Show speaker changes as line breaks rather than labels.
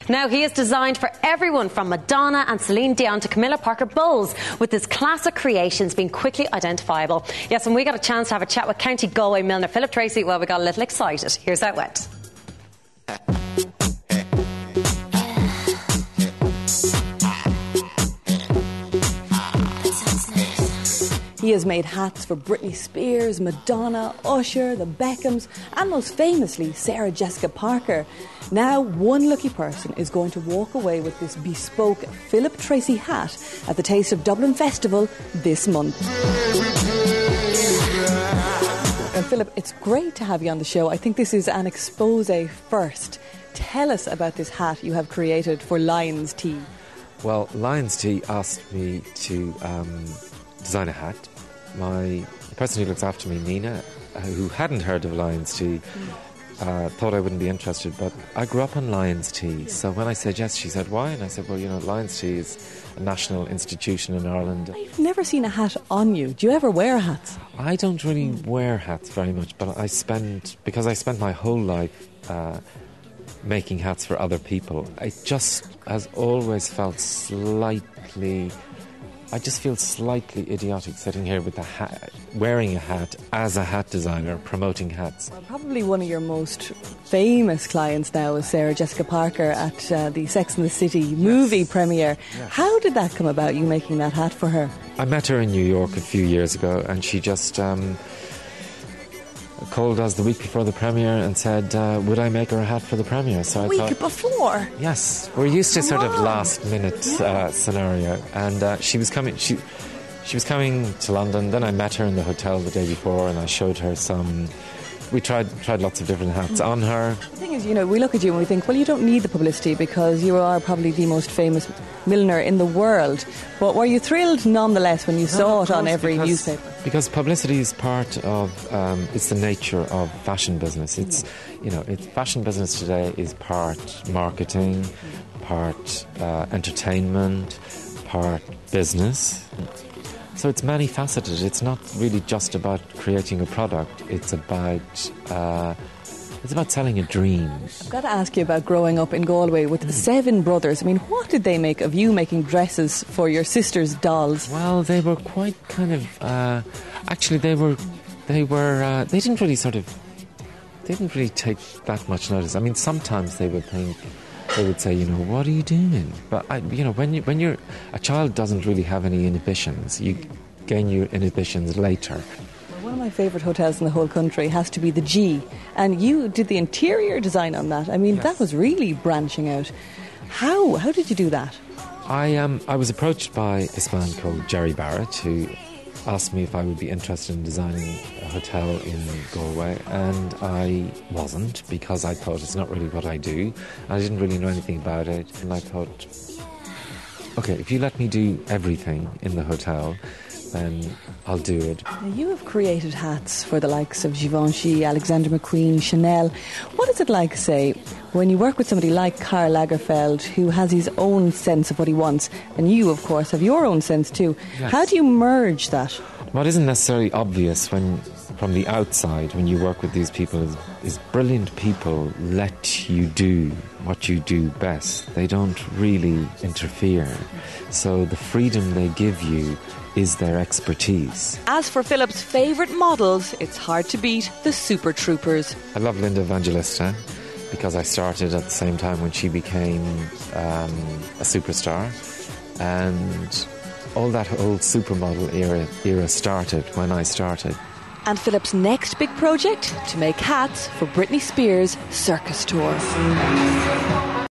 Now, he is designed for everyone from Madonna and Celine Dion to Camilla Parker Bowles, with his classic creations being quickly identifiable. Yes, when we got a chance to have a chat with County Galway milliner Philip Treacy, well, we got a little excited. Here's how it went.
He has made hats for Britney Spears, Madonna, Usher, the Beckhams, and most famously, Sarah Jessica Parker. Now, one lucky person is going to walk away with this bespoke Philip Treacy hat at the Taste of Dublin Festival this month. And Philip, it's great to have you on the show. I think this is an expose first. Tell us about this hat you have created for Lion's Tea.
Well, Lion's Tea asked me to design a hat. The person who looks after me, Nina, who hadn't heard of Lion's Tea, thought I wouldn't be interested, but I grew up on Lion's Tea. So when I said yes, she said, why? And I said, well, Lion's Tea is a national institution in Ireland.
I've never seen a hat on you. Do you ever wear hats?
I don't really wear hats very much, but because I spent my whole life making hats for other people, it just has always felt I just feel slightly idiotic sitting here with a hat, wearing a hat as a hat designer, promoting hats.
Well, probably one of your most famous clients now is Sarah Jessica Parker at the Sex and the City movie premiere. Yes. How did that come about, you making that hat for her?
I met her in New York a few years ago, and she just called us the week before the premiere and said, would I make her a hat for the premiere? So
a week before?
Yes. We're used to sort of last minute scenario. And she was coming she was coming to London. Then I met her in the hotel the day before and I showed her some. We tried lots of different hats on her. The
thing is, we look at you and we think, well, you don't need the publicity because you are probably the most famous milliner in the world. But were you thrilled nonetheless when you saw it on every newspaper?
Because publicity is part of, it's the nature of fashion business. It's, fashion business today is part marketing, part entertainment, part business. So it's many-faceted. It's not really just about creating a product. It's about selling a dream.
I've got to ask you about growing up in Galway with 7 brothers. I mean, what did they make of you making dresses for your sister's dolls?
Well, they were quite kind of. Actually, they didn't really take that much notice. I mean, sometimes they would think. They would say, what are you doing? But, when you're a child doesn't really have any inhibitions. You gain your inhibitions later.
One of my favourite hotels in the whole country has to be the G. And you did the interior design on that. I mean, yes. That was really branching out. How did you do that?
I was approached by this man called Jerry Barrett, who asked me if I would be interested in designing a hotel in Galway, and I wasn't, because I thought it's not really what I do. I didn't really know anything about it, and I thought, okay, if you let me do everything in the hotel, then I'll do it.
Now, you have created hats for the likes of Givenchy, Alexander McQueen, Chanel. What is it like, say, when you work with somebody like Karl Lagerfeld, who has his own sense of what he wants, and you, of course, have your own sense too? Yes. How do you merge that?
What isn't necessarily obvious from the outside when you work with these people is brilliant people let you do what you do best. They don't really interfere. So the freedom they give you is their expertise.
As for Philip's favourite models, it's hard to beat the Super Troopers.
I love Linda Evangelista because I started at the same time when she became a superstar, and all that old supermodel era started when I started.
And Philip's next big project, to make hats for Britney Spears' circus tour.